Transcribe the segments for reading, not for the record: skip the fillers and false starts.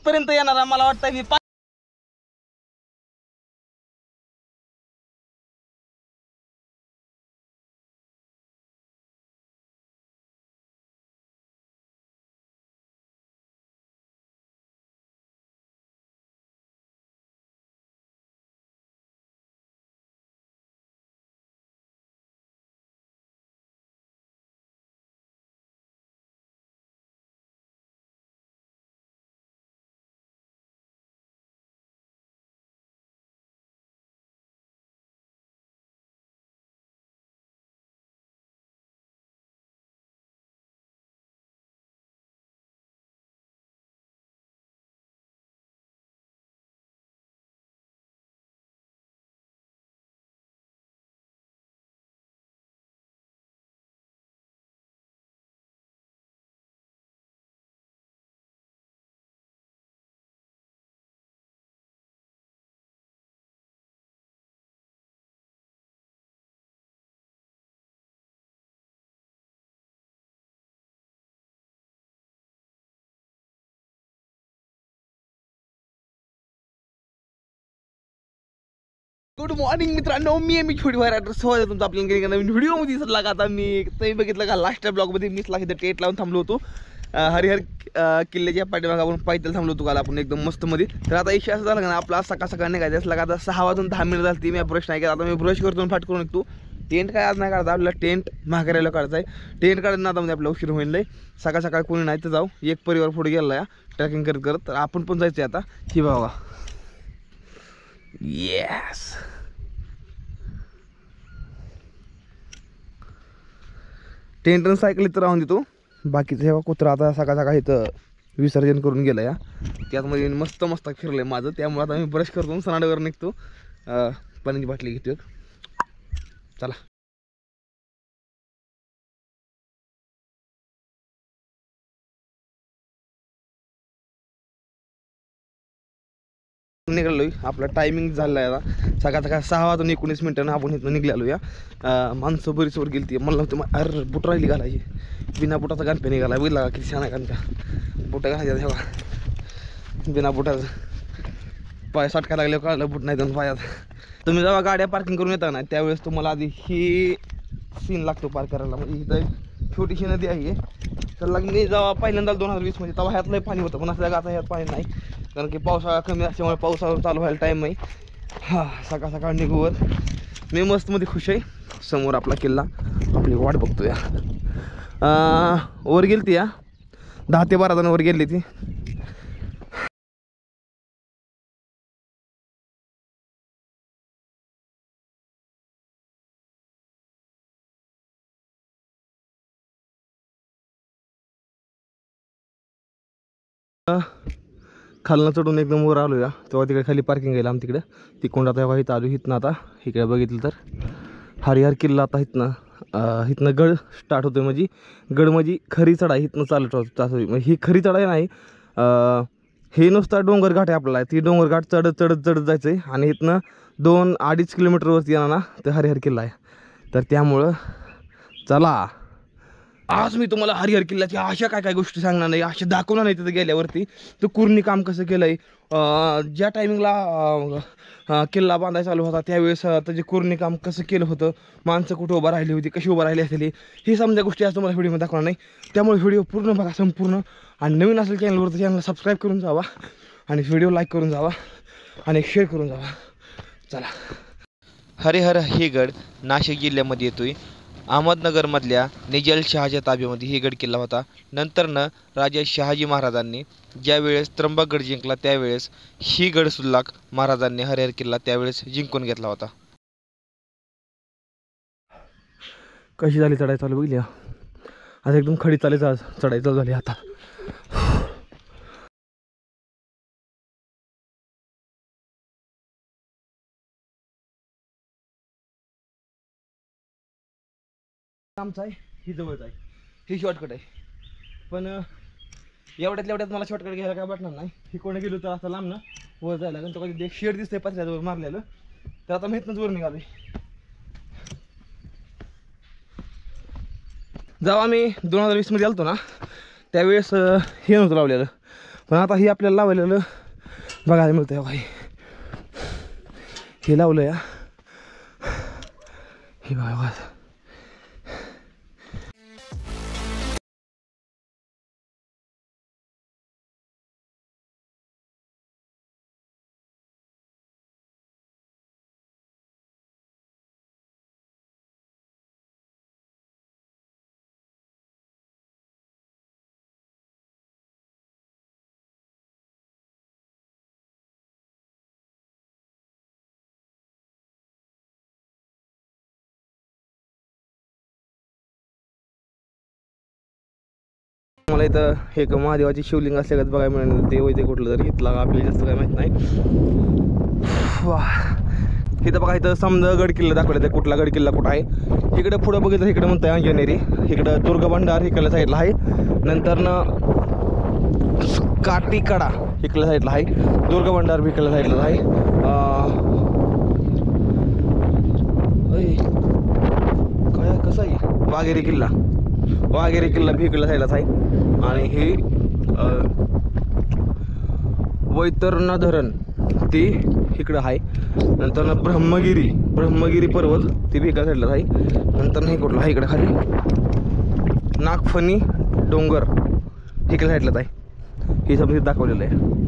इथपर्यंत येणार मला वाटतं मी गुड मॉर्निंग मित्रांनो, मी छोटी बाहेर ॲड्रेस स्वागत तुमचं आपल्या नवीन व्हिडिओमध्ये दिसत लागा. आता मी तुम्ही बघितलं का लास्ट ब्लॉगमध्ये मीच लाग टेट लावून थांबलो होतो हरिहर किल्ल्याच्या पाठीमागे आपण पायथ्याला थांबलो होतो काल आपण एकदम मस्त मध्ये. तर आता इशा असं झालं का ना आपला सकाळ सकाळ निघायचं असला का आता 6:10 झाली. मी ब्रश नाही केला, आता मी ब्रश करतो फाट करून निघतो. टेंट काय आज नाही काढता, आपल्याला टेंट महागाऱ्याला काढायचा आहे. टेंट काढताना आता म्हणजे आपला उशीर होईल नाही. सकाळ सकाळ कोणी नाही तर जाऊ, एक परिवार पुढे गेला या ट्रॅकिंग करत करत. तर आपण पण जायचं आता. ही बाबा येस टेंट आणि सायकल इथं राहून देतो. बाकीचं हे कुत्रा आता सकाळ सकाळ इथं विसर्जन करून गेलं या. त्यातमध्ये मस्त मस्त फिरलं आहे माझं. त्यामुळे आता मी ब्रश करतो सनाडवर निघतो. पाण्याची बाटली घेतो एक. चला निघालोय. आपला टायमिंग झाला आहे आता सकाळ सकाळ 6:19 आपण इथं निघालो या. माणसं बरीच वर गेली ती मला नव्हतं. अरे बुट राहिली घालायची, बिना बुटाचा गणपे निघाला. बघितला किती छान आहे गणप्या. बुटं घालायचं तेव्हा बिना बुटाचं पाय सटका लागले कळलं बुट नाही जाऊन पायात. तुम्ही जेव्हा गाड्या पार्किंग करून येता ना त्यावेळेस तुम्हाला आधी ही सीन लागतो पार्क करायला. म्हणजे इथं छोटीशी नदी आहे. तर मी जेव्हा पहिल्यांदा 2020 मध्ये तेव्हा ह्यात लय पाणी होतं, पण असं आता ह्यात पाणी नाही कारण की पावसाळा कमी असल्यामुळे पावसाळा चालू व्हायला टाईम नाही. सकाळ सकाळ निघूवर मी मस्तमध्ये खुश आहे. समोर आपला किल्ला आपली वाट बघतोय. वर गेली ती या 10 ते 12 जण वर गेली ती. खालनं चढून एकदम वर आलो या. तेव्हा तिकडे खाली पार्किंग आहे आम तिकडे ती कोण आता तेव्हा इथं आलो. इथनं आता इकडे बघितलं तर हरिहर किल्ला. आता इथनं गड स्टार्ट होतोय. म्हणजे गड म्हणजे खरी चढाई इथनं चालत होती. ही खरी चढाई नाही, हे नुसता डोंगर घाट आहे आपल्याला. ती डोंगर घाट चढत चढत चढत जायचं आहे आणि इथनं 2-2.5 किलोमीटरवरती येणार ना तर हरिहर किल्ला आहे. तर त्यामुळं चला आज मी तुम्हाला हरिहर किल्ल्याच्या अशा काय काय गोष्टी सांगणार नाही, अशा दाखवणार नाही. तिथं गेल्यावरती तर कुर्णी काम कसं केलं आहे. ज्या टायमिंगला किल्ला बांधायला चालू होता त्यावेळेस त्याचे कुर्णी काम कसं केलं होतं, माणसं कुठं उभं राहिली होती, कशी उभं राहिली असेल, ही समजा गोष्टी आज तुम्हाला व्हिडिओमध्ये दाखवणार नाही. त्यामुळे व्हिडिओ पूर्ण बघा संपूर्ण. आणि नवीन असेल चॅनलवर तर चॅनलला सबस्क्राईब करून जावा आणि व्हिडिओ लाईक करून जावा आणि शेअर करून जावा. चला. हरिहर हे गड नाशिक जिल्ह्यामध्ये येतोय. अहमदनगरमधल्या निजाल शहाच्या ताब्यामध्ये ही गड किल्ला होता. नंतरनं राजा शहाजी महाराजांनी ज्यावेळेस त्र्यंबकगड जिंकला त्यावेळेस ही गडसुल्लाक महाराजांनी हरिहर किल्ला त्यावेळेस जिंकून घेतला होता. कशी झाली चढाई चालू बघितली आता एकदम खडी चढाई चालू झाली आता. आमचं आहे ही जवळच आहे, ही शॉर्टकट आहे. पण एवढ्यात मला शॉर्टकट घ्यायला काय वाटणार नाही. ही कोणी गेलो तर असं लांब ना वर जायला कारण तो कधी एक शेड दिसतंय पत्र्यावर मारलेलं. तर आता मी इथनंच वर निघालोय. जेव्हा मी 2020 मध्ये आलतो ना त्यावेळेस हे नव्हतं लावलेलं, पण आता ही आपल्याला लावलेलं बघायला मिळतं बघा. हे लावलं या, हे बघा. मला इथं एक महादेवाची शिवलिंग असल्यागत बघायला मिळालं. देव इथे कुठलं तरी इथला आपल्याला जास्त काय माहीत नाही. वाह, इथं बघा इथं समजा गड किल्ला दाखवले. कुठला गड किल्ला कुठं आहे. इकडे पुढं बघितलं इकडे म्हणतं अंजनेरी, इकडं दुर्गभंडार इकडल्या साईडला आहे. नंतर ना काटीकडा इकडल्या साईडला आहे. दुर्गभंडार बी इकडल्या साईडला आहे. काय कसं आहे वाघेरी किल्ला, वाघेरी किल्ला बी इकडल्या साईडलाच आहे. आणि हे वैतरणा धरण ते इकडं आहे. नंतर ब्रह्मगिरी पर्वत ते बी इकडल्या साईडलाच आहे. नंतर हे कुठलं आहे इकडं खाली नागफणी डोंगर इकडल्या साईडलाच आहे. हे सगळं दाखवलेलं आहे.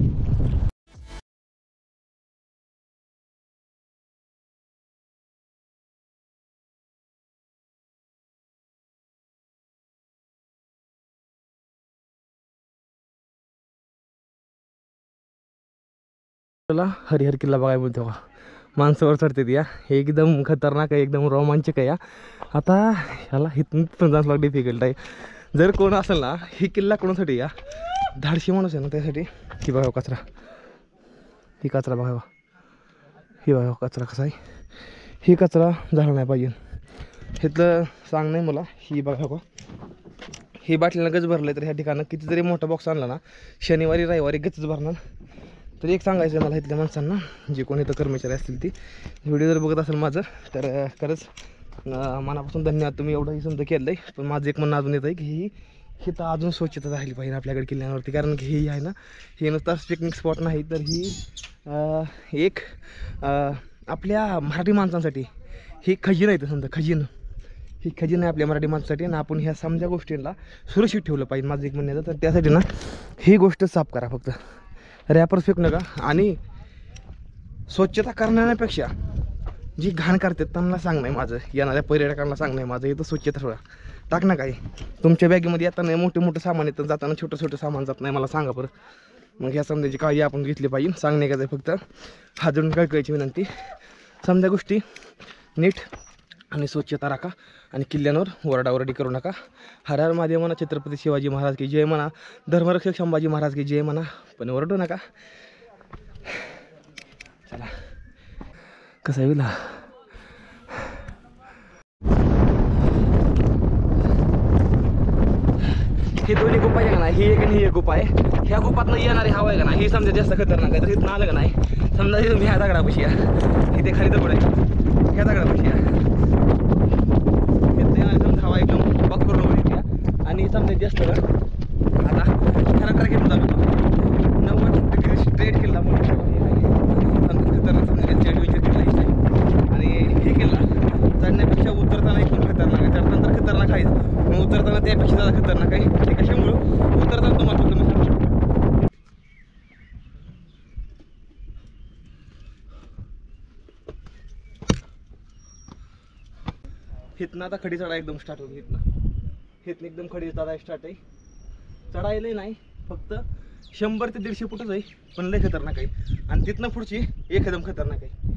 हरिहर किल्ला बघायला मिळतो का. माणसावर चढते ती या, एकदम खतरनाक आहे, एकदम रोमांचक आहे या. आता ह्याला इथून पण जाणं डिफिकल्ट आहे. जर कोण असेल ना ही किल्ला कोणासाठी या धाडशी माणूस आहे ना त्यासाठी. ही बघा कचरा, ही कचरा बघा, ही बघा कचरा कसा आहे. ही कचरा झाला नाही पाहिजे. इथलं सांग नाही मला. ही बघा बा, ही बाटलीनं गच भरलं तर ह्या ठिकाणं कितीतरी मोठा बॉक्स आणला ना शनिवारी रविवारी गचच भरणार. तर एक सांगायचं आहे मला इथल्या माणसांना, जे कोणी इथं कर्मचारी असतील ती व्हिडिओ जर बघत असेल माझं तर खरंच मनापासून धन्यवाद. तुम्ही एवढंही समजा केलं आहे. पण माझं एक म्हणणं अजून येतं आहे की ही तर अजून स्वच्छता राहिली पाहिजे आपल्याकडे किल्ल्यांवरती. कारण की ही आहे ना ही नुसताच पिकनिक स्पॉट नाही तर ही एक आपल्या मराठी माणसांसाठी ही खजिना आहे. समजा खजिना, ही खजिना आहे आपल्या मराठी माणसासाठी. आणि आपण ह्या समजा गोष्टींना सुरक्षित ठेवलं पाहिजे माझं एक म्हणणं येतं. तर त्यासाठी ना ही गोष्ट साफ करा फक्त, रॅपर फेक नका. आणि स्वच्छता करण्यापेक्षा जी घाण करतात त्यांना सांग नाही माझं, येणाऱ्या पर्यटकांना सांग नाही माझं, इथं स्वच्छता ठेवा. टाक ना काही तुमच्या बॅगेमध्ये येताना मोठं सामान येतं, जाताना छोटं सामान जात नाही. मला सांगा बरं. मग ह्या समजायची काळजी आपण घेतली पाहिजे. सांगणे का फक्त हात जोडून कळकळीची विनंती. समजा गोष्टी नीट आणि स्वच्छता राखा. आणि किल्ल्यांवर ओरडाओरडी करू नका. हर हर महादेव म्हणा, छत्रपती शिवाजी महाराज की जय म्हणा, धर्मरक्षक संभाजी महाराज की जय म्हणा, पण ओरडू नका. चला कसं आहे विला. ही दोन्ही गुफा आहे का नाही, ही एक आणि ही एक गुफा आहे. ह्या गुफातनं येणारी हवा आहे का नाही ही समजा जास्त खतरनाक आहे. तर इथून आलं का नाही समजा तुम्ही ह्या दगडापाशी या, इथे खाली दगड आहे, ह्या दगडापाशी या, समजा हवा एकदम बघ करून वगैरे. आणि समजा जास्त आता ह्याला ट्रॅक येऊन जातो 90 डिग्री स्ट्रेट किल्ला म्हणून खतरनाक समजा ॲडव्हेंचर किल्ला आहे. आणि हे किल्ला चढण्यापेक्षा उतरताना एकदम खतरनाक आहे. चढताना तर खतरनाक आहेच, मग उतरताना त्यापेक्षा जादा खतरनाक आहे. ते कशामुळं उतरताना तुम्हाला फक्त मी सांगतो. हिथनं आता खडी चढा एकदम स्टार्ट होती. हिथनं एकदम खडी चढा स्टार्ट आहे. चढायला नाही फक्त 100 ते 150 फुटच आहे, पण लय खतरनाक आहे. आणि तिथनं पुढची एकदम खतरनाक आहे.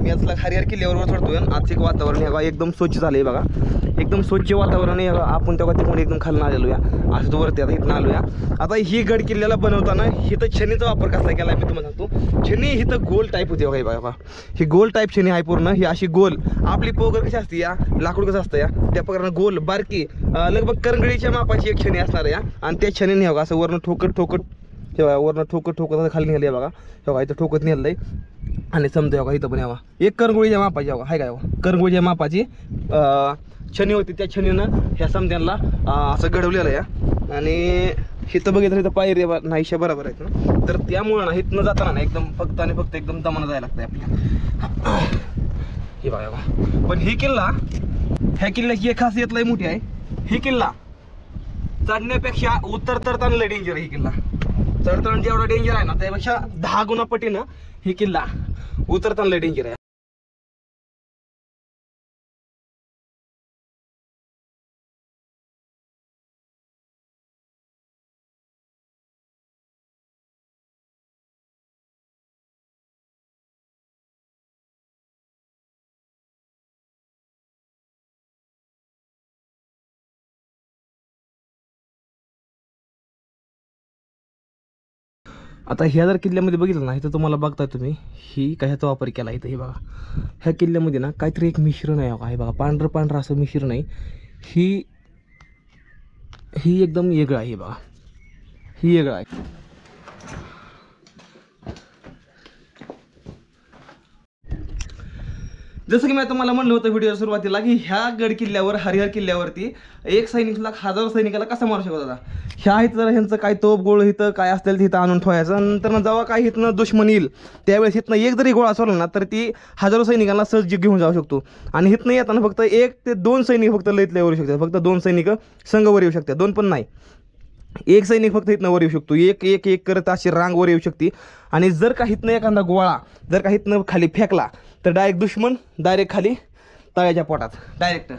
मी आज हरिहर किल्ल्यावर चढतोय. आजचे वातावरण हे बघा एकदम स्वच्छ झालं आहे बघा, एकदम स्वच्छ वातावरण आहे. आपण तेव्हा तिकडून एकदम खालून आलेलो या, असं वरती आता इथून आलो या. आता ही गड किल्ल्याला बनवताना इथं छनीचा वापर कसा केला मी तुम्हाला सांगतो. छनी इथं गोल टाईप होते बघा, बघा ही गोल टाईप छनी आहे पूर्ण. ही अशी गोल आपली पोगर कशी असते या, लाकूड कसं असतं या त्या प्रकारे गोल बारकी लगभग करंगडीच्या मापाची एक छनी असणार या. आणि त्या छनीने बघा असं वरनं ठोकत तेव्हा वरनं ठोकत खाली निघाले बघा. तेव्हा इथं ठोकत निघालं आहे. आणि समजा बघा इथं पण यावा एक करंगोळीच्या मापाची बघा हाय काय करंगोळीच्या मापाची छनी होती. त्या छनीनं ह्या समद्यांना असं घडवलेलं आहे. आणि इथं बघितलं इथं पायरी नाहीशा बरोबर आहेत ना, तर त्यामुळं ना इथनं जाताना ना एकदम फक्त आणि फक्त एकदम दमानं जायला लागतं आपल्याला. हे बघा पण ही किल्ला, ह्या किल्ल्याची एक खासियत लय मोठी आहे. ही किल्ला चढण्यापेक्षा उतरताना लय डेंजर आहे. ही किल्ला चढताना जेवढा डेंजर आहे ना त्यापेक्षा 10 गुणा पटीनं ही किल्ला उतरताना लय डेंजर आहे. आता ह्या जर किल्ल्यामध्ये बघितलं ना, इथं तुम्हाला बघताय तुम्ही ही कशाचा वापर केला इथं. हे बघा ह्या किल्ल्यामध्ये ना काहीतरी एक मिश्रण आहे बघा. हे बघा पांढरं असं मिश्रण आहे. ही एकदम वेगळं आहे. हे बघा ही वेगळं आहे. जसं की मी तुम्हाला म्हणलं होतं व्हिडिओ सुरुवातीला की ह्या गड किल्ल्यावर हरिहर किल्ल्यावरती एक सैनिकाला 1000 सैनिकाला कसा मारू शकत होता. ह्या इथं जर ह्यांचं काय तोप गोळ इथं काय असतील तिथं आणून ठेवायचं. नंतर जेव्हा काय इथनं दुश्मन येईल त्यावेळेस इथनं एक जरी गोळा सोडला ना तर ती 1000 सैनिकांना सहज घेऊन जाऊ शकतो. आणि इथनं येताना फक्त 1 ते 2 सैनिक फक्त लईतले वर येऊ शकतात. फक्त 2 सैनिक संघ वर येऊ शकतात. 2 पण नाही, 1 सैनिक फक्त इथनं वर येऊ शकतो. एक करत अशी रांग वर येऊ शकते. आणि जर का इथनं एखादा गोळा जर का इथनं खाली फेकला तर डायरेक्ट दुश्मन डायरेक्ट खाली तळ्याच्या पोटात डायरेक्ट.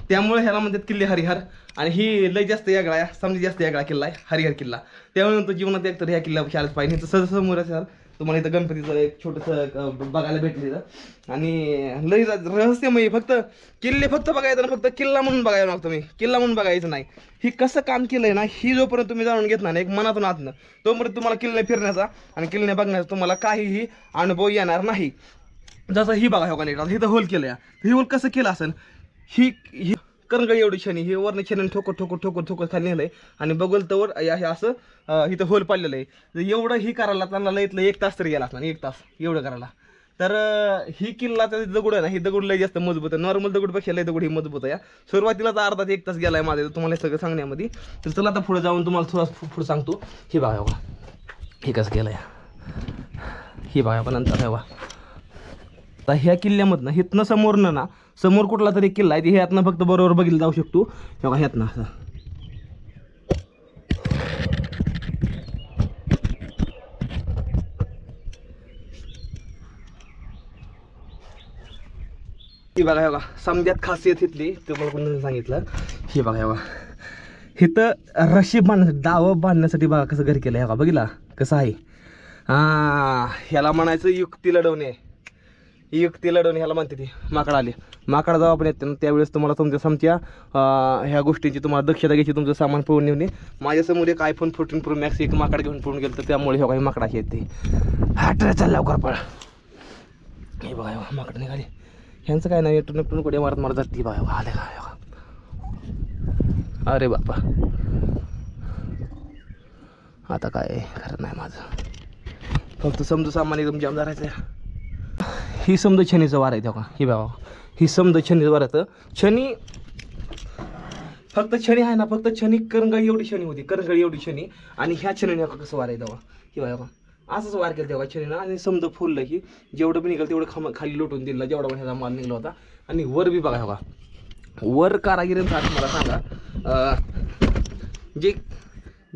त्यामुळे ह्याला म्हणतात किल्ले हरिहर. आणि ही लय जास्त वेगळा आहे, समजा जास्त वेगळा किल्ला आहे हरिहर किल्ला. त्यामुळे तो जीवनात एक तर ह्या किल्ला शाळेत पाहिजे. इथं सहजसमोर असाल तुम्हाला इथं गणपतीचं एक छोटंसं बघायला भेटलं इथं. आणि लय रहस्यमय फक्त किल्ले फक्त बघायचं ना, फक्त किल्ला म्हणून बघायला लागतो. मी किल्ला म्हणून बघायचं नाही, ही कसं काम केलंय ना ही जोपर्यंत तुम्ही जाणून घेतला ना एक मनातून आतनं तोपर्यंत तुम्हाला किल्ले फिरण्याचा आणि किल्ले बघण्याचा तुम्हाला काहीही अनुभव येणार नाही. जसं ही बघा हो का नाही इथं होल केलं या, ही होल कसं केलं असेल. ही करंगळी एवढी छनी हे वरनं छनी ठोकत खाली नेलंय. आणि बघल तर असं इथं होल पाडलेलं आहे. एवढं ही करायला त्यांना लईतलं 1 तास तरी गेला असणार, 1 तास एवढं करायला. तर ही किल्लाचा दगड आहे ना, ही दगड लई जास्त मजबूत आहे. नॉर्मल दगडपेक्षा लई दगड ही मजबूत आहे. सुरुवातीलाच अर्धा ते 1 तास गेलाय माझं तुम्हाला हे सगळं सांगण्यामध्ये. तर चला आता पुढे जाऊन तुम्हाला थोडा पुढे सांगतो. हे बघा बघा हे कसं केलं आहे. हे बघा पण नंतर हे बघा आता ह्या किल्ल्यामधनं हिथनं समोरनं ना समोर कुठला तरी किल्ला आहे ह्यातनं फक्त बरोबर बघितलं जाऊ शकतो. बघा ह्यातनं असं ही बघा हे बघा समजात खासियत इथली तुम्हाला कोणी सांगितलं. हे बघा हे बघा इथं रशी बांधण्यासाठी दावं बांधण्यासाठी बघा कसं घर केलं. हे बघा बघितला कसं आहे. ह्याला म्हणायचं युक्ती लढवणे. युक्ती लढवणे ह्याला म्हणते ती. माकड आले, माकड जेव्हा आपण येते ना त्यावेळेस तुम्हाला समच्या ह्या गोष्टींची तुम्हाला दक्षता घ्यायची. तुमचं सामान पळून नेणे. माझ्यासमोर एक iPhone 14 Pro Max एक माकड घेऊन पळून गेलं तर त्यामुळे हे काही माकडाची येते. हा चल लवकर पळ. हे बघा माकड निघाले. ह्यांचं काय नाही टुन कुठे मारत जाते. बघा आले का. अरे बापा आता काय खरं नाही माझं. फक्त समजा सामान एकदम जाम धरायचं आहे. ही समजा छनीचं वार आहे तेव्हा. हे बघा ही समजा छनीचं वार आहे. छनी फक्त छनी आहे ना, फक्त छनी करंगळी एवढी छनी होती, करंगळी एवढी छनी. आणि ह्या छनीने कसं वार आहे तेव्हा. हे बघा असंच वार केलं तेव्हा छनीनं. आणि समजा फुललं की जेवढं पण निघालं तेवढं खाली लोटून दिलं जेवढा पण ह्याचा माल निघाला होता. आणि वर बी बघा बघा वर कारागिरींचा मला सांगा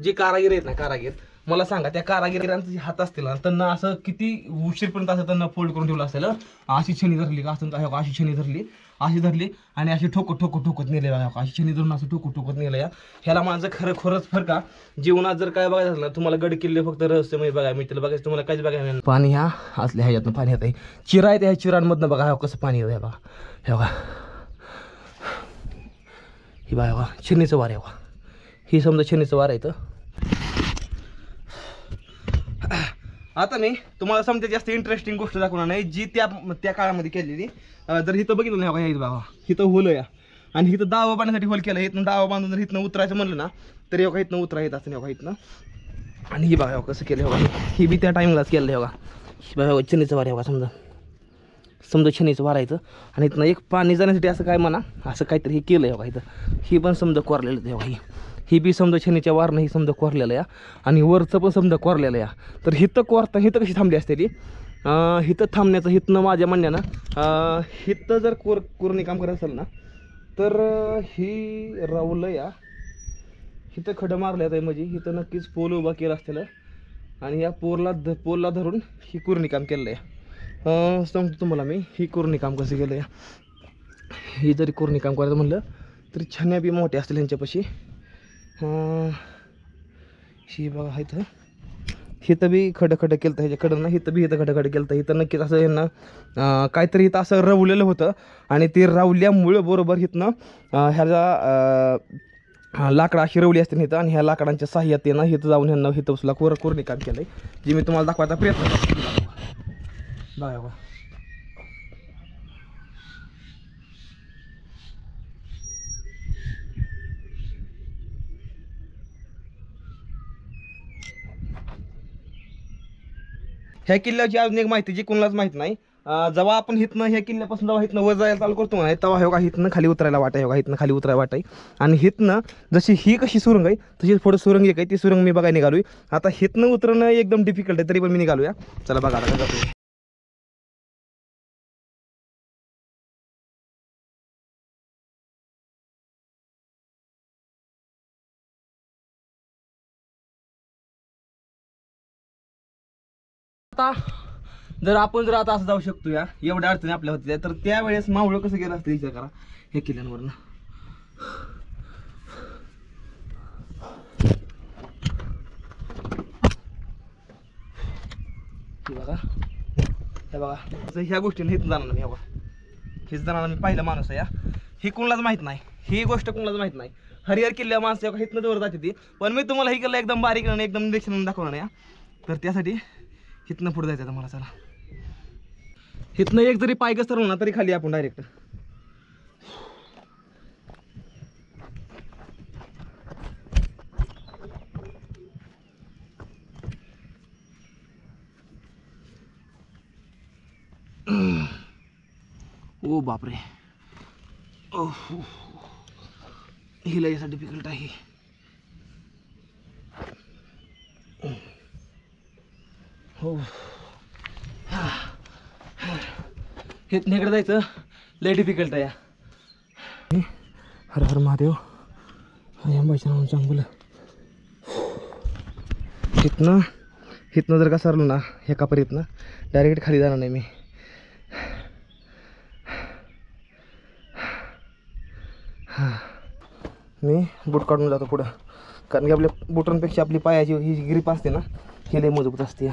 जे कारागीर आहेत ना कारागीर मला सांगा त्या कारागिरांचे जे हात असतील ना त्यांना असं किती उशीरपर्यंत असं त्यांना फोल्ड करून ठेवलं असेल. अशी छणी धरली का असं अशी छणी धरली, अशी धरली आणि अशी ठोकत नेले बघा. अशी छणी धरून असं ठोकत नेलं या. ह्याला माझं खरंच फरक का जीवनात जर काय बघायचं असलं तुम्हाला गड किल्ले फक्त रहस्यमय बघा मिळतील. बघायचं तुम्हाला काहीच बघायला नाही. पाणी ह्या असल्या ह्याच्यातनं पाणी येत आहे. चिरा आहे त्या चिरांमधनं बघा कसं पाणी येतं बघा. हे बघा ही बघा छन्नीचं वार आहे बघा. ही समजा छन्नीचं वार आहे. तर आता मी तुम्हाला समजा जास्त इंटरेस्टिंग गोष्ट दाखवणार नाही जी त्या काळामध्ये केलेली. जर इथं बघितलं नाही बघा, इथं बघा इथं होल या आणि इथं दावा बांधण्यासाठी होल केलं. इथनं दावा बांधून जर इथनं उतरायचं म्हणलं ना तर एवढा इथनं उतरा येत असं नाही इथनं. आणि ही बघा कसं केलं बघा. ही बी त्या टाईमलाच केलं बघा. बघा छन्नीचं वार आहे बघा. समजा छन्नीचं वारायचं आणि इथनं एक पाणी जाण्यासाठी असं काय म्हणा असं काहीतरी हे केलं आहे बघा. इथं ही पण समजा कोरलेलं आहे बघा. ही बी समजा छन्नीच्या वारनं ही समजा कोरलेलं या आणि वरचं पण समजा कोरलेलं या. तर हिथं कोरता हिथं कशी थांबली असते ती हिथं थांबण्याचं हिथनं माझ्या म्हणण्यानं हिथं जर कोरणी काम करायचं असेल ना तर ही रावलं या हिथं खडं मारलं आहे म्हणजे हिथं नक्कीच पोल उभा केला असतील आणि या पोलला धरून ही कोरणी काम केलेलं आहे. सांगतो तुम्हाला मी ही कोरणी काम कसं केलं या. ही जरी कोरणी काम करायचं म्हणलं तरी छन्या बी मोठ्या असतील ह्यांच्यापाशी. ही बघा इथं बी खडं केलं तर ह्याच्या कडं ना इथं बी खडं केलं तर इथं नक्कीच असं यांना काहीतरी इथं असं रवलेलं होतं आणि ते रावल्यामुळं बरोबर इथनं ह्याचा लाकडं अशी रवली असते इथं आणि ह्या लाकडांच्या साह्यात इथं जाऊन ह्यांना इथं बसला कोरणी काम केलं आहे जे मी तुम्हाला दाखवायचा प्रयत्न करतो. बघा ह्या किल्ल्याची अजून एक माहिती जी कोणालाच माहित नाही. जेव्हा आपण हिथनं ह्या किल्ल्यापासून जेव्हा हिथनं वर जायला चालू करतो ना तेव्हा हे हिथनं खाली उतरायला वाट आहे. हिथनं खाली उतरायला वाट आहे आणि हिथनं जशी ही कशी सुरंग आहे तशी थोडं सुरंग एक आहे ती सुरंग मी बघायला निघालोय. आता हिथनं उतरणं एकदम डिफिकल्ट आहे तरी पण मी निघालोया. चला बघा आता जातो. आता जर आता असं जाऊ शकतो या एवढ्या अडचणी आपल्या होत्या तर त्यावेळेस मावळं कसं गेलं असतं विचार करा हे किल्ल्यांवरनं. हे बघा ह्या गोष्टीने हेच जाणार मी. हेच जाणार मी पहिला माणूस आहे या. ही कोणालाच माहित नाही. ही गोष्ट कोणालाच माहित नाही. हरिहर किल्ल्या माणसं हिथनं जवळ जाते ती पण मी तुम्हाला ही किल्ला एकदम बारीक एकदम निरीक्षण दाखवणार या. तर त्यासाठी हिथनं पुढे जायचं मला. चला हिथनं एक जरी पाय घसरलो ना तरी खाली आपण डायरेक्ट. ओ बापरे हिला यासाठी डिफिकल्ट आहे. हो हे इकडे जायचं लय डिफिकल्ट आहे. हर हर महादेव अंबाच्या नावानं चांगलं. हिथनं जर का सरलो ना एका परीतनं डायरेक्ट खाली जाणार नाही मी. मी बूट काढून जातो पुढं कारण की आपल्या बुटांपेक्षा आपली पायाची ही जी ग्रीप असते ना ही लय मजबूत असते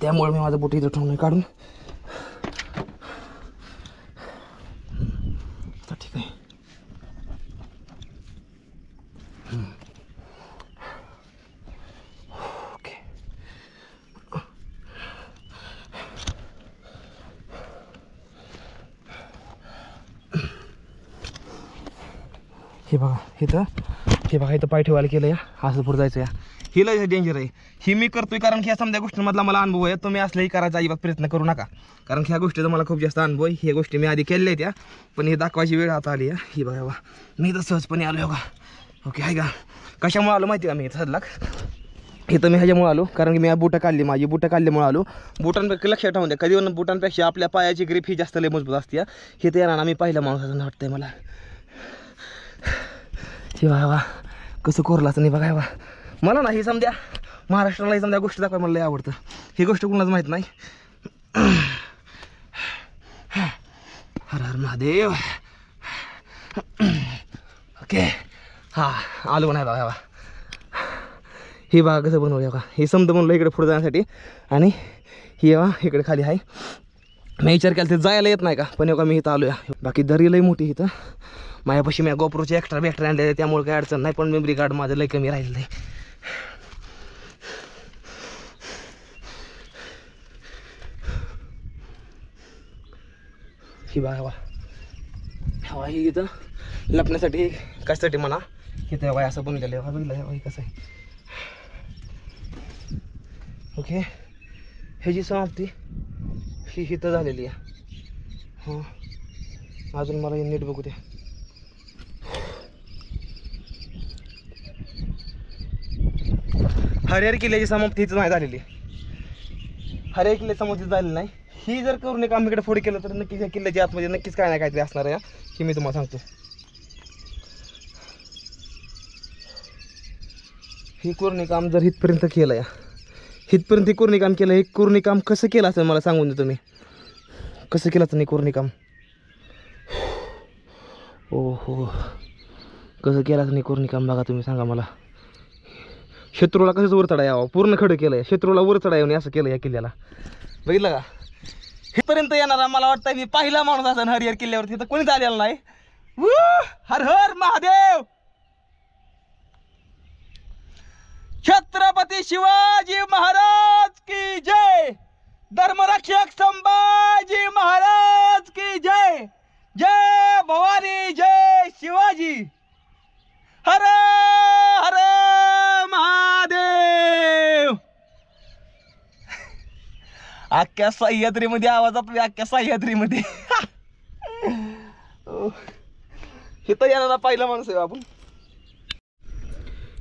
त्यामुळे मी माझं बूट इथं ठेवून काढून. ठीक आहे. ओके हे बघा इथं पाय ठेवायला केलं या असं पुढे जायचं या. ही लय डेंजर आहे. ही मी करतोय कारण ह्या समजा गोष्टींमधला मला अनुभव आहे. तुम्ही असल्याही करायचा अजिबात प्रयत्न करू नका कारण ह्या गोष्टीचा मला खूप जास्त अनुभव आहे. ह्या गोष्टी मी आधी केलेल्या आहेत त्या पण हे दाखवायची वेळ आता आली आहे. ही बघा मी तर सहजपणे आलो का. ओके आहे का. कशामुळे आलो माहिती का मी सदलाक इथं मी ह्याच्यामुळे आलो कारण की मी बुटं काढल्यामुळे आलो. बुटांपेक्षा लक्षात ठेवून द्या कधी बुटांपेक्षा आपल्या पायाची ग्रीप ही जास्त लय मजबूत असते. हे तर येणार मी पहिला माणूस असं वाटतंय मला. हे बघा कसं कोरलं असं नाही बघा मला ना ही समजा महाराष्ट्राला ही समजा गोष्ट दाखवायला मला लय आवडतं. ही गोष्ट कुणालाच माहीत नाही. हर हर महादेव. ओके हां आलो नाही बघा. ही बघा कसं बनवलं का. हे समजा बनवलं इकडे पुढे जाण्यासाठी. आणि ही बघा इकडे खाली आहे. मी विचार केला ते जायला येत नाही का, पण का मी इथं आलो या. बाकी दरी लई मोठी इथं. माझ्यापाशी मी गोप्रोचे एक्स्ट्रा बॅक्ट्री आणले त्यामुळे काही अडचण नाही. पण मेमरी कार्ड माझं लई कमी राहिलेलं आहे. ही बघा हवा ही इथं लपण्यासाठी कशासाठी म्हणा इथं हवा असं बनलेलं आहे. बघितलं हवा ही कसं आहे. ओके ह्याची समाप्ती ही इथं झालेली आहे. हां अजून मला हे नीट बघू द्या. हरिहर किल्ल्याची समाप्ती इथं नाही झालेली. हरिहर किल्ल्याची समाप्ती झालेली नाही. ही जर करून एक आम्ही इकडे पुढे केलं तर नक्कीच या किल्ल्याच्या आतमध्ये नक्कीच काय नाही काहीतरी असणार आहे ही मी तुम्हाला सांगतो. ही कोरणी काम जर इथपर्यंत केलं या इथपर्यंत हे कोरणी काम केलं. हे कोरणी काम कसं केलं असेल मला सांगून देतो मी. कसं केलं असं कोरणी काम. ओ हो कसं केलं असं कोरणी काम बघा तुम्ही सांगा मला. शत्रूला कसं वर चढा यावं पूर्ण खडं केलं आहे. शत्रूला वर चढा येऊन असं केलं या किल्ल्याला. बघितलं का. इथपर्यंत येणारा मला वाटतं मी पहिला माणूस असेल हरिहर किल्ल्यावरती. तर कोणीच आलेला नाही. हर हर महादेव. छत्रपती शिवाजी महाराज की जय. धर्मरक्षक संभाजी महाराज की जय. जय भवानी जय शिवाजी. हर हर महादेव. अख्ख्या सह्याद्रीमध्ये आवाज आपल्या अख्ख्या सह्याद्रीमध्ये. इथं येणारा पहिला माणूस आहे आपण.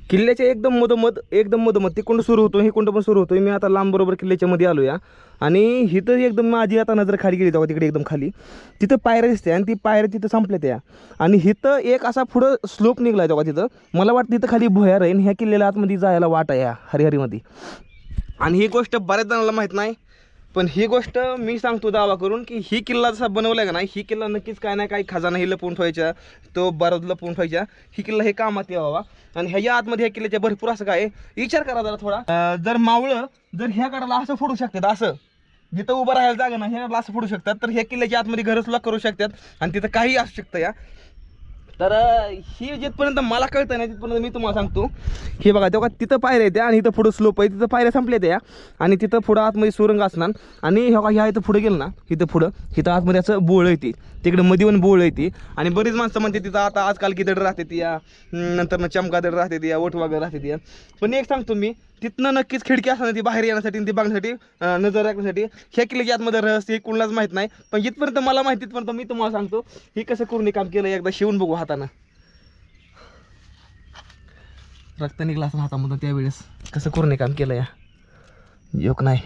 किल्ल्याच्या एकदम मधोमध तिकडून सुरू होतो हे कोणतं पण सुरू होतोय. मी आता लांब बरोबर किल्ल्याच्या मध्ये आलो या. आणि इथं एकदम माझी आता नजर खाली गेली तेव्हा तिकडे एकदम खाली तिथं पायऱ्या दिसते. आणि ती पायऱ्या तिथं संपल्या त्या. आणि इथं एक असा पुढं स्लोप निघला तेव्हा तिथं मला वाटतं तिथं खाली भुयार आहे. ह्या किल्ल्याला आतमध्ये जायला वाट आहे या हरिहरीमध्ये. आणि ही गोष्ट बऱ्याच जणांना माहीत नाही. पण ही गोष्ट मी सांगतो दावा करून की ही किल्ला जसा बनवला आहे का नाही ही किल्ला नक्कीच काय नाही काही खजाना ही लपवून ठेवायच्या तो बरं लपवून ठेवायच्या. ही किल्ला हे कामात यावा. आणि ह्याच्या आतमध्ये ह्या किल्ल्याच्या भरपूर असं काय विचार करा जरा थोडा. जर मावळं जर ह्या कडाला असं फोडू शकतात असं जिथं उभं राहायला जागा ना ह्या कडाला असं फोडू शकतात तर ह्या किल्ल्याच्या आतमध्ये घरं सुद्धा करू शकतात. आणि तिथं काही असू शकतं या. तर ही जिथपर्यंत मला कळतं नाही तिथपर्यंत मी तुम्हाला सांगतो. हे बघा तेव्हा तिथं पायऱ्या येत्या आणि इथं पुढं स्लोप आहे. तिथं पायऱ्या संपल्या त्या. आणि तिथं पुढं आतमध्ये सुरंग असणार. आणि ह्या इथं पुढे गेलं ना इथं आतमध्ये असं बोळ येते. तिकडे मध्ये पण बोळ येते. आणि बरीच माणसं म्हणते तिथं आता आजकाल किदड राहते ती या नंतर चमकादड राहते ती या वटवागड राहते ती या. पण एक सांगतो मी तिथनं नक्कीच खिडकी असणार ती बाहेर येण्यासाठी ती बघण्यासाठी नजर राखण्यासाठी. ह्या किल्ल्याच्या आतमध्ये रहस्य हे कुणालाच माहीत नाही. पण जिथपर्यंत मला माहिती तिथपर्यंत मी तुम्हाला सांगतो ही कसं कोणी काम केलं एकदा शिवून बघू हातानं. रक्त निघला असं हातामधून त्यावेळेस कसं कोणी काम केलं या जोक नाही.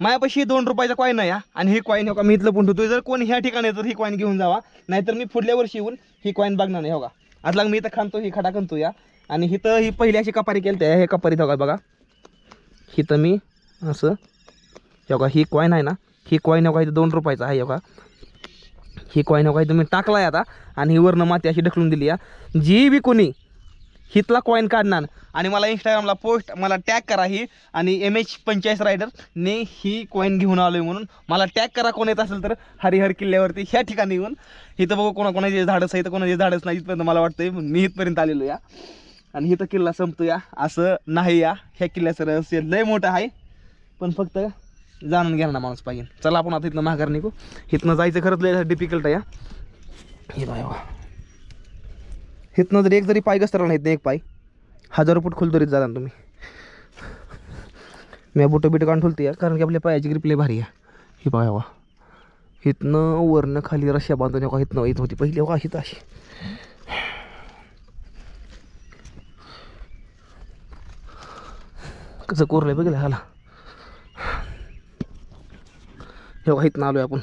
माझ्यापाशी 2 रुपयाचा कॉईन आहे आणि ही कॉईन हो का मी इथलं पण ठेवतो. जर कोणी ह्या ठिकाणी तर ही कॉईन घेऊन जावा. नाहीतर मी पुढल्या वर्षी येऊन ही कॉईन बघणार नाही. हो का आज लाग मी इथं खांतो ही खडा खणतो या. आणि इथं ही पहिली अशी कपारी केली त्या हे कपारीत हो का बघा इथं मी असं हो का ही कॉईन आहे ना ही कॉईन हो का इथं 2 रुपयाचा आहे. हो का ही कॉईन हो का इथं मी टाकला आहे आता. आणि ही वरनं माती अशी ढकलून दिली या. जी बी कोणी हितला कॉईन काढणार आणि मला इंस्टाग्रामला पोस्ट मला टॅग करा ही. आणि MH45 रायडर ने ही कॉईन घेऊन आलोय म्हणून मला टॅग करा. कोण येत असेल तर हरिहर किल्ल्यावरती ह्या ठिकाणी येऊन इथं बघू कोणाकोणाचे झाडच आहे तर कोणाचे झाडच नाही. इथपर्यंत मला वाटतंय मी इथपर्यंत आलेलो या. आणि इथं किल्ला संपतो या असं नाही या. ह्या किल्ल्याचं रहस्य लय मोठं आहे. पण फक्त जाणून घेणार माणूस पाहिजे. चला आपण आता इथनं माघार निघू. इथनं जायचं खरंच लय डिफिकल्ट आहे. हे बाय इथनं जरी एक जरी पाय घसरला नाही एक पाय 1000 फूट खोलदरीत जाणार तुम्ही. मी बुटं बिटं काढून ठुलते कारण की आपल्या पायाची ग्रिप लय भारी आहे. ही पाय हवा इथनं वरनं खाली रश्या बांधून का इथनं येत होती पहिली का इथं अशी. कसं कोरलंय बघितलं ह्याला. हे बघा इथनं आलोय आपण.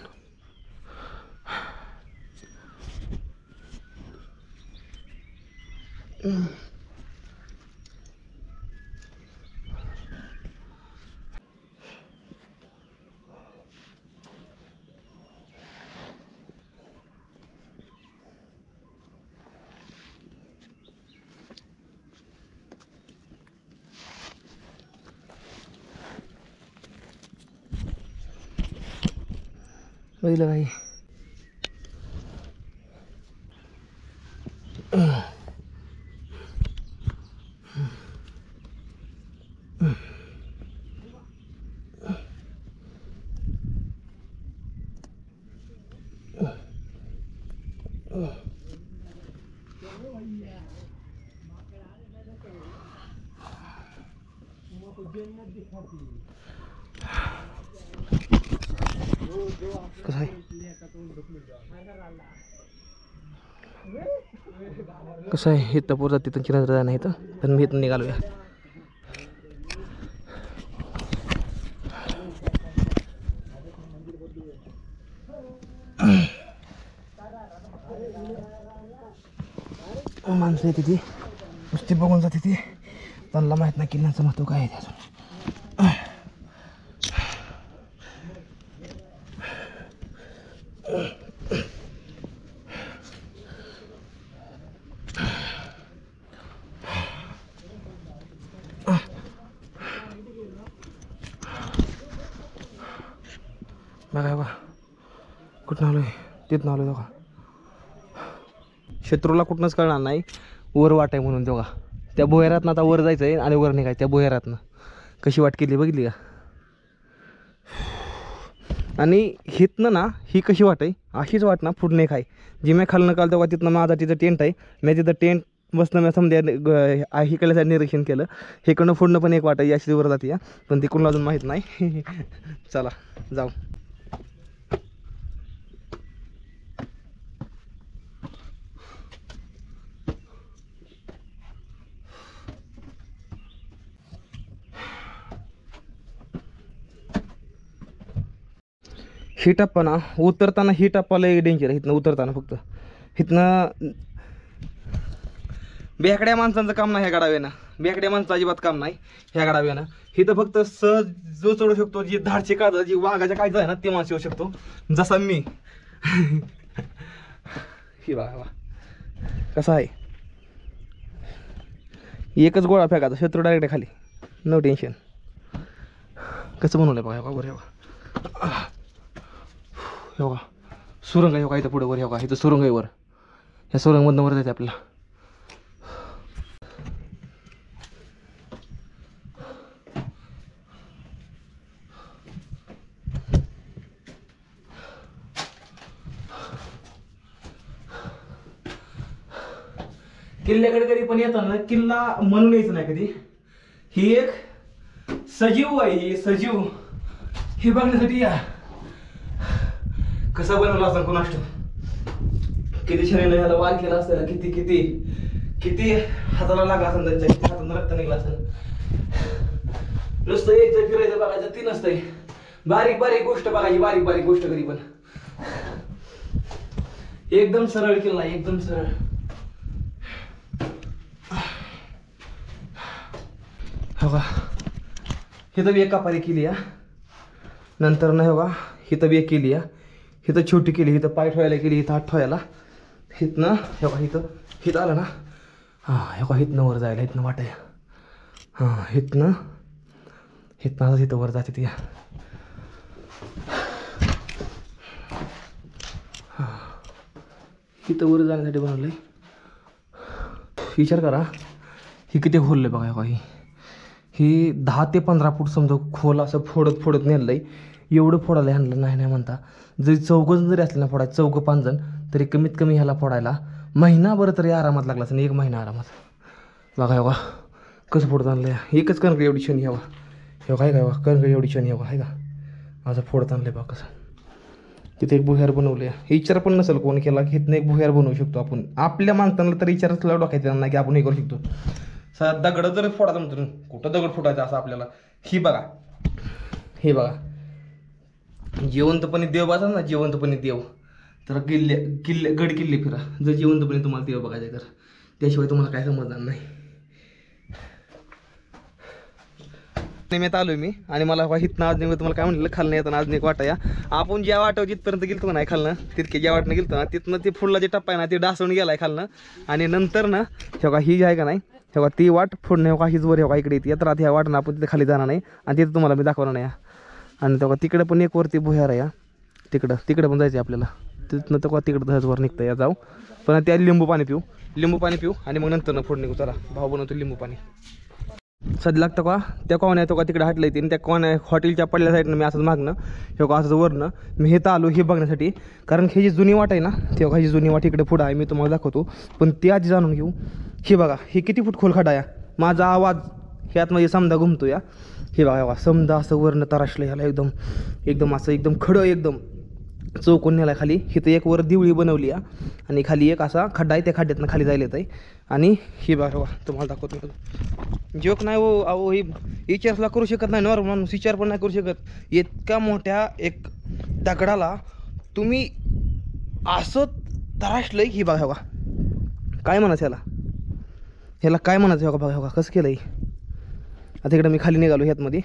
बघितलं काही कसं आहे कसं आहे इथं पोरं तिथं चिरा नाही तर पण मी इथं निघालोया. माणसं येते ती नुसती बघून जाते ती त्यांना माहीत नाही किल्ल्यांचं महत्त्व काय आहे त्याचं. बघा बा कुठं आलोय तिथं आलोय बघा. शत्रूला कुठनंच कळणार नाही वर वाट आहे म्हणून तेव्हा त्या भुयारातनं आता वर जायचं आहे आणि वर निघायचं त्या भुयारातनं. कशी वाट केली बघितली का. आणि हितनं ना ही कशी वाट आहे अशीच वाट ना पुढे एक आहे जी मी खालनं काल तेव्हा तिथनं माझा तिथं टेंट आहे. मी तिथं टेंट बसणं मी समजा हिकडल्यासाठी निरीक्षण केलं. हिकडनं पुढनं पण एक वाट आहे अशी वर जाते पण ती कोणाला अजून माहीत नाही. चला जाऊ. ही टप्पा ना उतरताना ही टप्पा लय डेंजर आहे. इथनं उतरताना फक्त इथनं बेकड्या माणसांचं काम नाही ह्या गाडाव्यानं. बेकड्या माणसाचं अजिबात काम नाही ह्या गाडाव्यानं. इथं फक्त सहज जो चढू शकतो जी धाडची काजं जी वाघाच्या कायचं आहे ना ते माणूस येऊ शकतो जसा मी. ही बघा वा कसा आहे एकच गोळा फेकायचा शत्रू डायरेक्ट खाली नो टेन्शन. कसं बनवलं बघा बरोबर हे बघा. हे बघा सुरंग आहे बघा इथं पुढे वर हे बघा इथं सुरंग आहे वर. ह्या सुरंगमधनं वर जायचं आपल्याला. किल्ल्याकडे कधी पण येताना किल्ला म्हणून यायचं नाही कधी. ही एक सजीव आहे ही सजीव. हे बघण्यासाठी या कसा बनवला असता कोणास किती शरीराने ह्याला वार केला असता किती किती किती हाताला लागला असेल त्यांच्या किती हातानं रक्त निघला असेल. नुसतं यायचं फिरायचं बघायचं ती नसतंय बारीक बारीक गोष्ट बघायची बारीक बारीक गोष्ट कधी पण. एकदम सरळ किल्ला एकदम सरळ. हो का हिथं बी एक कापारी केली या नंतर ना हो का हिथं बी एक केली या. हिथं छोटी केली इथं पाय ठेवायला केली इथं हात ठेवायला. हिथनं हे का हिथं आलं ना हां हे का हिथनं वर जायला हिथनं वाटाय. हां हिथनं आता तिथं वर जाते ती. हां इथं वर जाण्यासाठी बनवलं आहे. विचार करा ही किती खोललं आहे बघा ही ही 10 ते 15 फूट समजा खोल असं फोडत नेलं आहे. एवढं फोडायला ह्यांना नाही म्हणता. जरी 4 जण जरी असले ना फोडायला 4-5 जण तरी कमीत कमी ह्याला फोडायला महिनाभर तरी आरामात लागला असं 1 महिना आरामात. बघा हे बघा कसं फोडत आणलं आहे. एकच कणकडी एवढी शनी हवा हे काय काय कणकडी एवढी शनी हवा आहे का असं फोडत आणलं आहे बघा कसं. तिथे एक भुयार बनवलं आहे. हे विचार पण नसेल कोण केला की इथनं एक भुयार बनवू शकतो आपण. आपल्या माणसांना तर विचारच डोक्यात नाही की आपण हे करू शकतो. दगड जर फोडायचं म्हणतो कुठं दगड फोडायचं असं आपल्याला. ही बघा हे बघा जिवंतपणे देव बघा ना जिवंतपणे देव. तर गड किल्ले फिरा जर जिवंतपणे तुम्हाला देव बघायचं तर त्याशिवाय तुम्हाला काय समजणार नाही. नेहमीत आलोय मी आणि मला हिथनं आज नेमकं तुम्हाला काय म्हटलं खालनं येताना आज एक वाटा या आपण ज्या वाटावर जिथपर्यंत गेलतो नाही खालनं तितके ज्या वाटनं गेलतो ना तिथनं ते पुढला जे टप्पा आहे ना ते डासवून गेलाय खालनं. आणि नंतर ना हे ही जी आहे का नाही तेव्हा ती वाट फोडणे हो का हीच वर हो इकडे येते तर आता ह्या वाटणं आपण तिथे खाली जाणार नाही आणि तिथे तुम्हाला मी दाखवणार नाही. आणि तेव्हा तिकडे पण एक वरती भुयार आहे तिकडं पण जायचं आहे आपल्याला. तिथनं तर तिकडं दहजवर निघतं या जाऊ. पण त्या लिंबू पाणी पिऊ आणि मग नंतर पुढे निघू. चला भाऊ बनवतो लिंबू पाणी. सध्या लागतं का त्या कोण आहे तो का तिकडे हटलं येते आणि त्या कोण आहे हॉटेलच्या पडल्या साईडनं मी असंच मागणं हे का असं वरनं मी हे तर आलो हे बघण्यासाठी. कारण ही जी जुनी वाट आहे ना तेव्हा ही जुनी वाट इकडे पुढं आहे मी तुम्हाला दाखवतो. पण ती आधी जाणून घेऊ. हे बघा हे किती फूट खोल खडा या. माझा आवाज ह्यात म्हणजे समजा घुमतो या. हे बघा समजा असं वरनं तराशलं ह्याला एकदम असं एकदम खडं एकदम चौकोन नेला खाली. इथं एक वर दिवळी बनवली आहे आणि खाली एक असा खड्डा आहे. त्या खड्ड्यातनं खाली जायला येत आहे. आणि ही बघा तुम्हाला दाखवतो. जोक नाही हो अहो ही विचारला करू शकत नाही नॉर्मल माणूस विचार पण नाही करू शकत. इतका मोठ्या एक दगडाला तुम्ही असं तराशलंय. ही बघा काय म्हणायचं ह्याला काय म्हणायचं बघा कसं केलंय. आता इकडं मी खाली निघालो ह्यातमध्ये.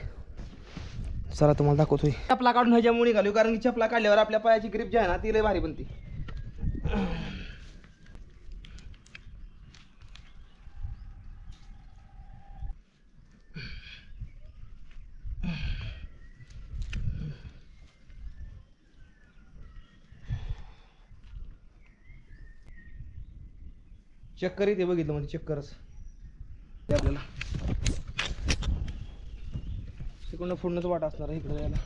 चला तुम्हाला दाखवतोय. चपला काढून ह्याच्यामुळे निघालो कारण की चपला काढल्यावर आपल्या पायाची ग्रिप जी आहे ना ती लय भारी बनते. चक्कर येते बघितलं म्हणजे चक्करच आपल्याला. तिकडनं फोडणंच वाट असणार आहे इकडे यायला.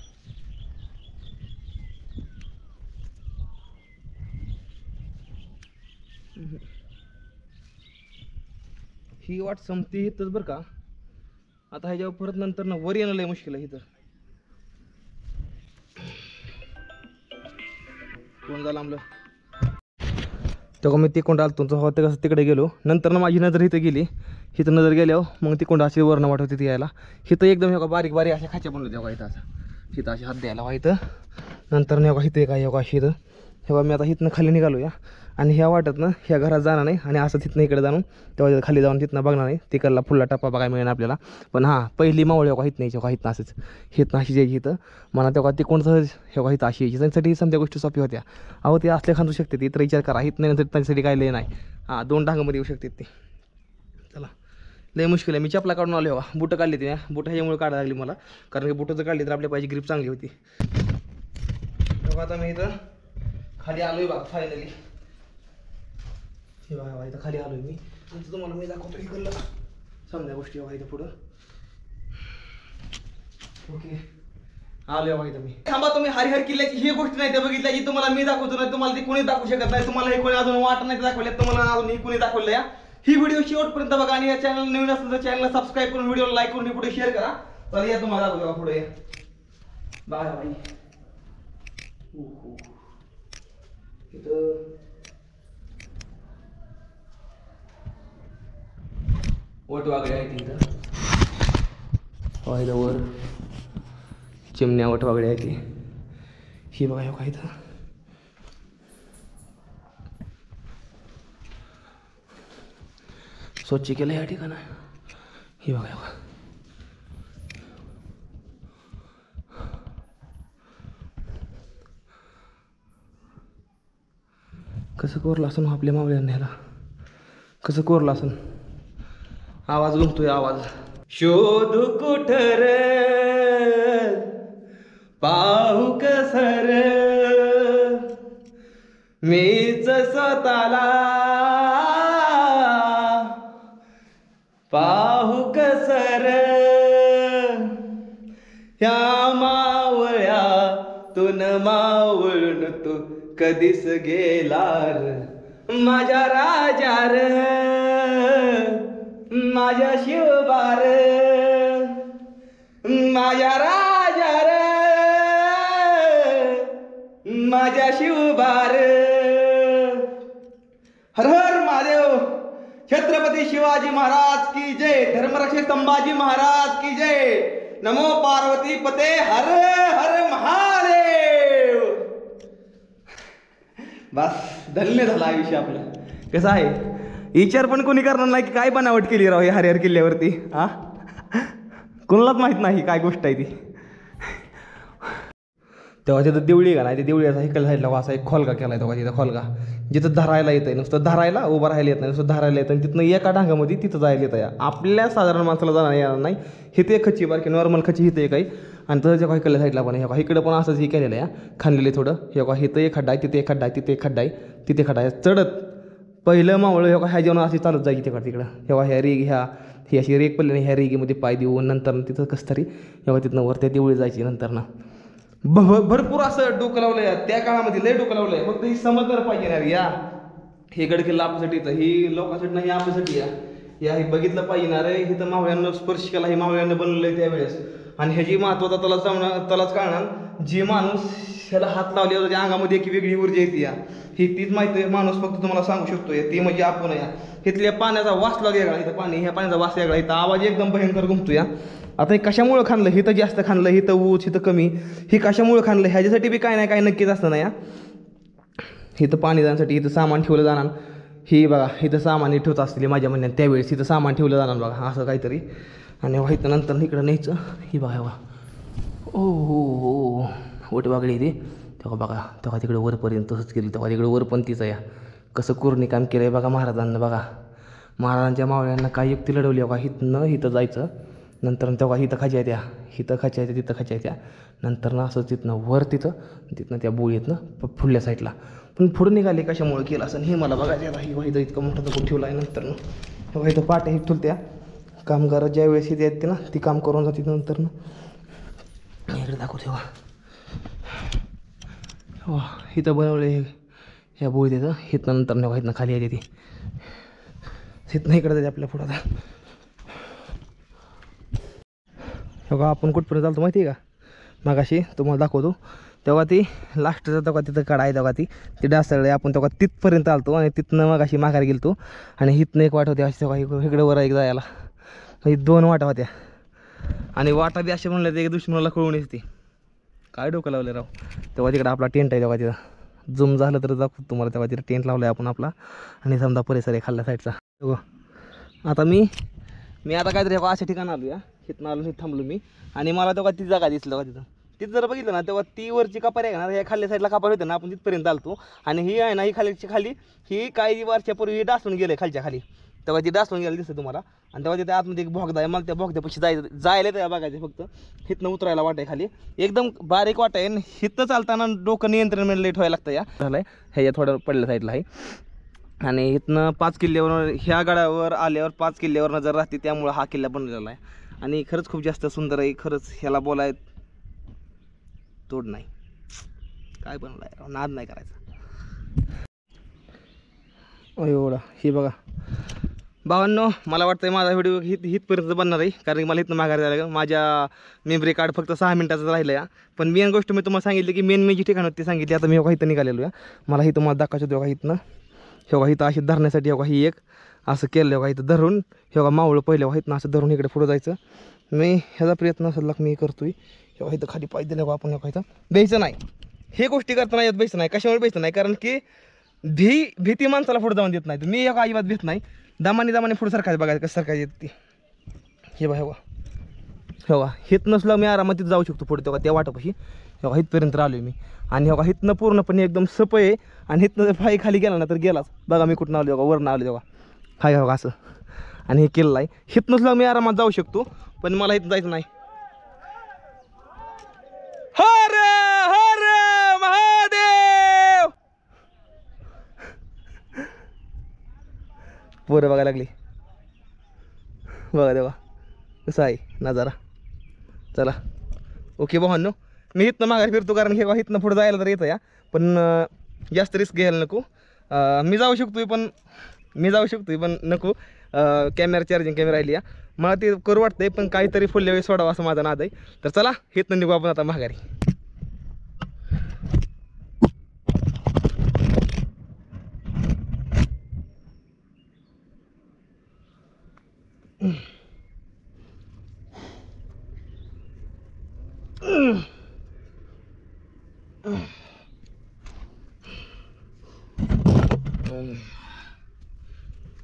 ही वाट संपती इथंच बरं का. आता ह्याच्यावर परत नंतर ना वर येणं लय मुश्किल आहे. इथं कोण झालं आमलं तेव्हा मी तिकोंड आलतो ते कसं तिकडे गेलो. नंतर ना माझी नजर इथं गेली. इथं नजर गेल्यावर मग तिकोंड अशी वरनं वाटत तिथे यायला. इथं एकदम हे बारीक अशा खाच्या बनवल्या तेव्हा इथं असं इथं अशी हात द्यायला व्हा. इथं नंतर नाही इथं काय अशी इथं तेव्हा मी आता इथनं खाली निघालो या. आणि ह्या वाटत ना ह्या घरात जाणार नाही आणि असं तिथनं इकडे जाऊन तेव्हा खाली जाऊन तिथनं बघणार नाही. तिकडला फुल्ला टप्पा बघायला मिळेल आपल्याला. पण हां पहिली मावळी का इथं यायची का इथनं असंच इथनं अशी जायची. इथं मला तेव्हा ती कोण सहज हे इथं अशी यायची. त्यांच्यासाठी समजा गोष्टी सोपी होत्या. अहो ते असले खांदू शकते ती इतर विचार करा. इथं नंतर त्यांच्यासाठी काय लय नाही. हां 2 डांगामध्ये येऊ शकते ते. चला लय मुश्किल आहे. मी चपला काढून आलो हो. बुटं काढली ती बुटं ह्याच्यामुळे काढायला लागली मला. कारण की बुटं जर काढली तर आपल्या पाहिजे ग्रिप चांगली होती. तेव्हा आता मी इथं खाली आलोय बघा फायनली. हे बघा इथं खाली आलोय मी. आणि तुम्हाला मी दाखवतो इकडलं समजा गोष्टी बघा इथं पुढं. ओके आलोय बघा इथं मी. थांबा तुम्ही हरिहर किल्ल्याची ही गोष्ट नाही ते बघितल्या जी तुम्हाला मी दाखवतो नाही तुम्हाला ती कोणी दाखवू शकत नाही. तुम्हाला हे कोणी अजून वाट नाही दाखवल्या तुम्हाला अजून ही कोणी दाखवलं या. ही व्हिडिओ शेवटपर्यंत बघा आणि या चॅनल नवीन असेल तर चॅनलला सबस्क्राईब करून व्हिडिओला लाईक करून पुढे शेअर करा. तर या तुम्हाला दाखवतो पुढे बाय बाई. इथं वटवागळे आहेत इथं. इथं वर चिमण्या वटवागळे आहेत. ही बघा का इथं स्वच्छ केलं या ठिकाणं. ही बघा कसं कोरलं असं आपल्या मावळ्यांना ह्याला कसं कोरलं असं. आवाज घुमतोय आवाज. शोधू कुठर पाहू कसर मीच स्वतःला पाहू कसर ह्या मावळ्यातून मावळून तू कधीच गेलार माझ्या राजार माझ्या शिवबार माझ्या राजार माझ्या शिवबार. हर हर महादेव. छत्रपती शिवाजी महाराज की जय. धर्मरक्षक संभाजी महाराज की जय. नमो पार्वती पते हर हर महादेव. बस धन्य झाला आयुष्य आपलं. कसं आहे विचार पण कोणी करणार नाही की काय बनावट केली राव या हरिहर किल्ल्यावरती. हा कोणालाच माहित नाही काय गोष्ट आहे ती. तेव्हा तिथं देवळी का नाही ते देवळी असा इकडल्या साईडला असा एक खोलगा केला आहे. तेव्हा तिथं खोलगा जिथं धरायला येत आहे. नुसतं धरायला उभं राहायला येत नाही नुसतं धरायला येतं. आणि तिथनं एका डांगामध्ये तिथं जायला येतं. या आपल्या साधारण माणसाला जाणार येणार नाही. हिथे एक खच्ची बारकी नॉर्मल खच्ची हिथे एक आहे आणि तसंच एका इकडल्या साईडला पण हे इकडं पण असंच हे केलेलं आहे खांदलेलं थोडं हे बघा इथं एक खड्डा आहे तिथे एक खड्डा आहे तिथे एक खड्डा आहे तिथे खड्डा आहे चढत पहिलं मावळं हे ह्या जेवण अशी चालत जायची तिकडं हेव्हा ह्या रेग ही अशी रेग पडली ह्या रेगीमध्ये पाय देऊन नंतर तिथं कसं तरी हेव्हा तिथनं वर त्या देवळी जायची नंतर ना भरपूर असं डोकं लावलं आहे त्या काळामध्ये लय डोकं लावलं आहे फक्त ही समजणार पाहिजे ना या हे गड किल्ला आपल्यासाठीच ही लोकांसाठी नाही आपल्यासाठी या हे बघितलं पाहिजे ना रे हे तर मावळ्यांना स्पर्श केला हे मावळ्यांना बनवलं आहे त्यावेळेस आणि ह्याची महत्त्वाचा त्यालाच कळणार जे माणूस ह्याला हात लावले त्याच्या अंगामध्ये एक वेगळी ऊर्जा येते या ही तीच माहिती माणूस फक्त तुम्हाला सांगू शकतोय ती म्हणजे आपण या इथल्या पाण्याचा वास वेगळा इथं पाणी ह्या पाण्याचा वास वेगळा इथं आवाज एकदम भयंकर घुमतो या आता हे कशामुळं खाणलं हिथं जास्त खाणलं हिथं ऊच हिथं कमी हे कशामुळं खाणलं ह्याच्यासाठी बी काय नाही काय नक्कीच असतं ना या इथं पाणी जाण्यासाठी इथं सामान ठेवलं जाणार ही बघा इथं सामान ठेवत असतील माझ्या म्हणण्यात त्यावेळेस इथं सामान ठेवलं जाणार बघा असं काहीतरी आणि इथं नंतर इकडं न्यायचं ही बघा ओ हो ओट वागली ती तेव्हा बघा तेव्हा तिकडे वरपर्यंत तसंच केलं तेव्हा तिकडे वर पण तिचं या कसं कोरणी काम केलं आहे बघा महाराजांना बघा महाराजांच्या मावळ्यांना काय युक्ती लढवली बघा इथं जायचं नंतर तेव्हा इथं खाच्या त्या इथं खाच्या येत्या तिथं खाच्या येत्या नंतर ना असं तिथनं वर तिथनं त्या बोळीतनं फुडल्या साईडला पण पुढं निघाले कशामुळे केलं असं हे मला बघायचं आता ही इथं इतकं मोठं दगड ठेवलं आहे नंतर ना इथं पाट्या ही ठुलत्या कामगार ज्या वेळेस इथे येते ना ती काम करून जाते नंतर ना इकडे दाखवते इथं बनवले ह्या बोळीत येतं इथनं नंतर नाही इथनं खाली येते ती इथनं इकडे जाते आपल्या पुढं आता बघा आपण कुठपर्यंत चालतो माहिती आहे का मगाशी तुम्हाला दाखवतो तेव्हा ती लास्टचं तेव्हा तिथं कडा आहे तेव्हा ती डासळले आपण तेव्हा तिथपर्यंत आलतो आणि तिथनं मगाशी माघार गेलतो आणि इथनं एक वाट होती अशी तेव्हा इकडे वर एक जायला ही 2 वाटा होत्या आणि वाटा बी असे म्हणलं ते दुश्मनाला कळून येते काय डोकं लावलं राव तेव्हा तिकडं आपला टेंट आहे तेव्हा तिथं झूम झालं तर दाखवतो तुम्हाला तेव्हा तिथं टेंट लावला आहे आपण आपला आणि समजा परिसर आहे खाल्ल्या साईडचा आता मी आता काहीतरी अशा ठिकाणी आलो या इथनं आलो इथं थांबलो मी आणि मला तेव्हा ती जागा दिसलं का तिथं जर बघितलं ना तेव्हा ती वरची कपारी आहे ना ह्या खाल्ल्या साईडला कपार होते ना आपण तिथपर्यंत आलतो आणि ही आहे ना ही खाली ही काही वर्षापूर्वी डासून गेले खालच्या खाली तेव्हा ती डासून गेलं दिसतं तुम्हाला आणि तेव्हा तिथे आतमध्ये एक बोगदा आहे मला त्या बोगद्यापाशी जायला त्या बघायचं फक्त हिथनं उतरायला वाट आहे खाली एकदम बारीक वाट आहे हिथं चालताना डोकं नियंत्रण लेट व्हायला लागतं या झालंय ह्या थोडं पडल्या साईडला आहे आणि इथनं 5 किल्ल्यावर ह्या गडावर आल्यावर 5 किल्ल्यावर नजर राहते त्यामुळं हा किल्ला बनवलेला आहे आणि खरंच खूप जास्त सुंदर आहे खरंच ह्याला बोलाय तोड नाही काय बनवलाय नाद नाही करायचा एवढा ही बघा भावांनो मला वाटतं माझा व्हिडिओ हितपर्यंत बनणार आहे कारण की मला इथनं माघार झालं माझ्या मेमरी कार्ड फक्त 6 मिनिटाचं राहिलं या पण मेन गोष्ट मी तुम्हाला सांगितली की मेन जी ठिकाण होती सांगितली आता मी बघा इथं निघालेलो या मला ही तुम्हाला दाखवायचं होतं बघा इथनं हे बघा इथं अशी धरण्यासाठी बघा ही एक असं केलं बघा इथं धरून हे बघा मावळं पहिलं बघा इथनं असं धरून इकडे पुढं जायचं मी ह्याचा प्रयत्न असेल मी करतोय हे बघा इथं खाली पाय दिलं बघा आपण इथं द्यायचं नाही हे गोष्टी करताना येत द्यायचं नाही कशामुळे द्यायचं नाही कारण की भीती माणसाला पुढे जाऊन देत नाही मी एका अजिबात भीत नाही दमाने पुढे सरकायचं बघायचं कसं सरकायचं येत ती हे बघा हे बघा हित नसलं मी आरामात तिथं जाऊ शकतो पुढे तेव्हा त्या वाटापाशी हे बघा इथपर्यंत आलो मी आणि हे बघा हितनं पूर्णपणे एकदम सप आहे आणि हितनं जर पाय खाली गेला ना तर गेलाच बघा मी कुठं आलो बघा वरनं आलो बघा हाय बघा असं आणि हे केलेलं आहे हित नसलं मी आरामात जाऊ शकतो पण मला इथं जायचं नाही हर हर महादेव पोरं बघायला लागली बघा तेव्हा कसं आहे नजारा चला ओके भावांनो मी इथनं माघारी फिरतो कारण हे इथनं पुढं जायला तर येतं या पण जास्त रिस्क घ्यायला नको मी जाऊ शकतोय पण नको कॅमेरा चार्जिंग कॅमेरा राहिली या मला ते करू वाटतंय पण काहीतरी फुलल्या वेळेस सोडावं असं माझा नाद आहे तर चला इथनं निघू आपण आता माघारी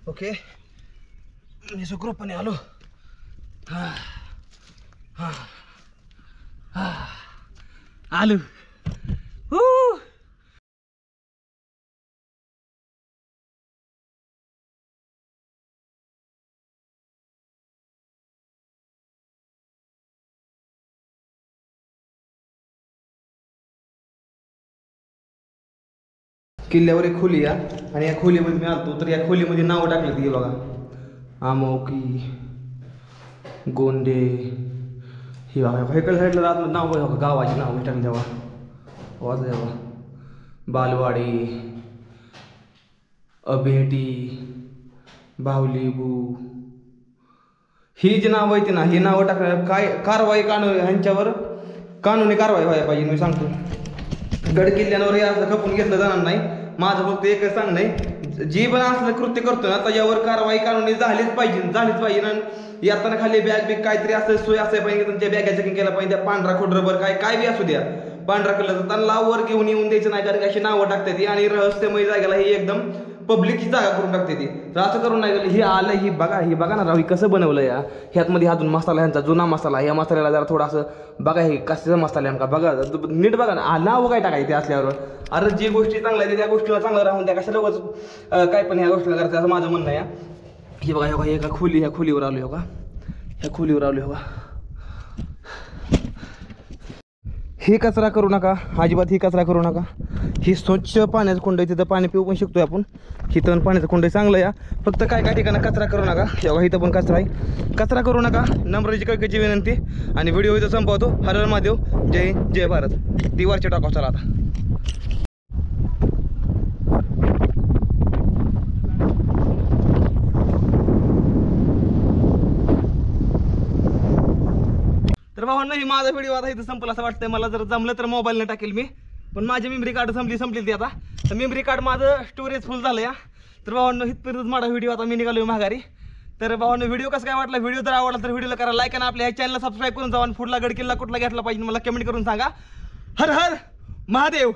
ओके मी सुखरूपपणे आलो आलो किल्ल्यावर एक खोली आहे आणि या खोलीमध्ये मी आलतो तर या खोलीमध्ये नावं टाकली ती बघा. आमोकी, गोंडे, ही बघा इकडल्या साईडला राहत नाव बघा गावाची नाव टाकली तेव्हा वाच तेव्हा. बालवाडी, अबेटी, बाहुलीबू, ही जी नावं आहेत ना ही नावं टाकणार काय कारवाई ह्यांच्यावर कानूनी कारवाई व्हायला पाहिजे. मी सांगतो गड किल्ल्यांवर हे असं खपून घेतलं जाणार नाही. माझं फक्त एकच सांगणं आहे, जी पण असलं कृत्य करतो ना त्याच्यावर कारवाई कानूनी झालीच पाहिजे. आणि येताना खाली बॅग बिग काहीतरी असं सोय असाय पाहिजे, तुमच्या बॅगा चेकिंग केला पाहिजे. त्या पांढरा खोडरबर काय बी असू द्या, पांढरा कलर त्यांना वर घेऊन येऊन द्यायचं नाही, कारण अशी नावं टाकते ती आणि रहस्यमय जागेला ही एकदम पब्लिकची जागा करून टाकते ती. तर असं करून नाही गेलं. ही आलं ही बघा ना राव, ही कसं बनवलं या ह्यातमध्ये अजून मसाला ह्यांचा जुना मसाला, या मसाल्याला जरा थोडा असं बघा हे कशाचा मसाला आहे बघा नीट बघा ना. नाव काय टाकायचे असल्यावर अरे जी गोष्टी चांगल्या आहेत त्या गोष्टीला चांगलं राहून द्या, कशाला लोकच काय पण ह्या गोष्टीला करायचं असं माझं म्हणणं आहे. ही बघा हे एका ह्या खोलीवर आलो का, ह्या खोलीवर आलो का. ही कचरा करू नका अजिबात, ही कचरा करू नका. ही स्वच्छ पाण्याचं कुंड आहे, तिथं पाणी पिऊ पण शकतोय आपण. हिथं पाण्याचं कुंड चांगलं या, फक्त काय ठिकाणी कचरा करू नका. तेव्हा इथं पण कचरा आहे, कचरा करू नका. नम्रची कळकळीची विनंती. आणि व्हिडिओ इथं संपवतो. हर हर महादेव, जय हिंद, जय भारत. ती वरच्या टाकाव चला आता. तर भावांनो ही माझा व्हिडिओ आता इथं संपला असं वाटतंय मला. जर जमलं तर मोबाईलने टाकेल मी, पण माझी मेमरी कार्ड संपली ती आता. तर मेमरी कार्ड माझं स्टोरेज फुल झालं या. तर भावांनो इथपर्यंत माझा व्हिडिओ आता मी निघालो माघारी. तर भावांनो व्हिडिओ कसं काय वाटला, व्हिडिओ जर आवडला तर व्हिडिओला करा लाईक आणि आपल्या ह्या चॅनलला सबस्क्राईब करून जावा. आणि पुढला गड किल्ला कुठला घेतला पाहिजे मला कमेंट करून सांगा. हर हर महादेव.